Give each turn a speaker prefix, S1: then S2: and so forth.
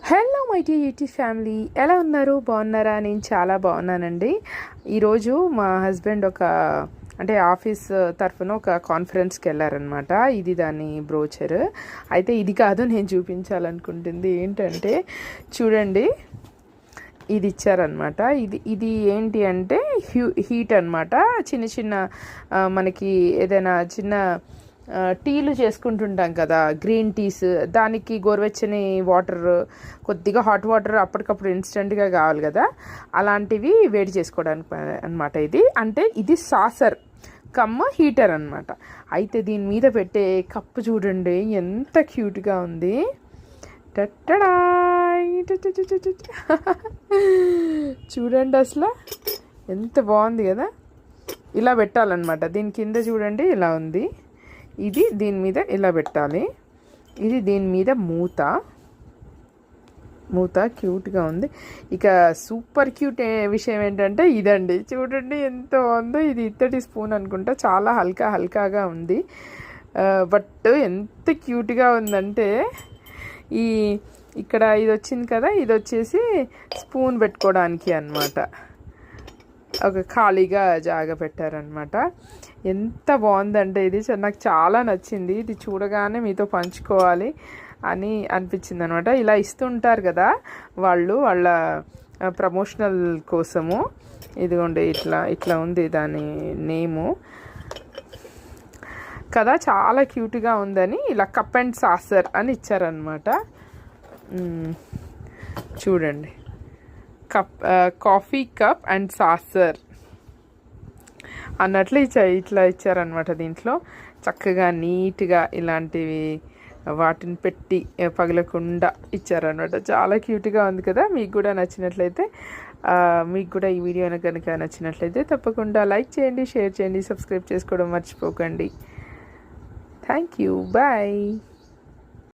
S1: Hello my T U T family, ఎలా ఉన్నారు? బాగున్నారా? నేను చాలా బాగున్నానండి. ఈరోజు మా హస్బెండ్ అంటే ఆఫీస్ తరఫున ఒక కాన్ఫరెన్స్కి వెళ్ళారనమాట. ఇది దాని బ్రోచర్. అయితే ఇది కాదు నేను చూపించాలనుకుంటుంది ఏంటంటే, చూడండి, ఇది ఇచ్చారనమాట. ఇది ఏంటి అంటే హీట్ అనమాట. చిన్న చిన్న మనకి ఏదైనా చిన్న టీలు చేసుకుంటుంటాం కదా, గ్రీన్ టీస్, దానికి గోరువెచ్చని వాటర్, కొద్దిగా హాట్ వాటర్ అప్పటికప్పుడు ఇన్స్టెంట్గా కావాలి కదా, అలాంటివి వేడి చేసుకోవడానికి అనమాట. ఇది సాసర్ హీటర్ అనమాట. అయితే దీని మీద పెట్టే కప్పు చూడండి ఎంత క్యూట్గా ఉంది. టట్టడా చూడండి, అసలు ఎంత బాగుంది కదా. ఇలా పెట్టాలన్నమాట. దీని కింద చూడండి ఇలా ఉంది. ఇది దీని మీద ఇలా పెట్టాలి. ఇది దీని మీద మూత క్యూట్గా ఉంది. ఇక సూపర్ క్యూట్ విషయం ఏంటంటే ఇదండి, చూడండి ఎంత బాగుందో. ఇది ఇత్తడి స్పూన్ అనుకుంటా, చాలా హల్కాగా ఉంది. బట్ ఎంత క్యూట్గా ఉందంటే, ఇక్కడ ఇది వచ్చింది కదా, ఇది వచ్చేసి స్పూన్ పెట్టుకోవడానికి అన్నమాట. ఒక ఖాళీగా జాగా పెట్టారనమాట. ఎంత బాగుందంటే ఇది నాకు చాలా నచ్చింది. ఇది చూడగానే మీతో పంచుకోవాలి అని అనిపించింది అనమాట. ఇలా ఇస్తుంటారు కదా వాళ్ళ ప్రమోషనల్ కోసము. ఇదిగోండి ఇట్లా ఉంది దాని నేము కదా, చాలా క్యూట్గా ఉందని ఇలా కప్ అండ్ సాసర్ అని ఇచ్చారనమాట. చూడండి, కాఫీ కప్ అండ్ సాసర్ అన్నట్లు ఇట్లా ఇచ్చారనమాట. దీంట్లో చక్కగా నీట్గా ఇలాంటివి వాటిని పెట్టి పగలకుండా ఇచ్చారనమాట. చాలా క్యూట్గా ఉంది కదా. మీకు కూడా నచ్చినట్లయితే, మీకు కూడా ఈ వీడియో కనుక నచ్చినట్లయితే తప్పకుండా లైక్ చేయండి, షేర్ చేయండి, సబ్స్క్రైబ్ చేసుకోవడం మర్చిపోకండి. Thank you, bye.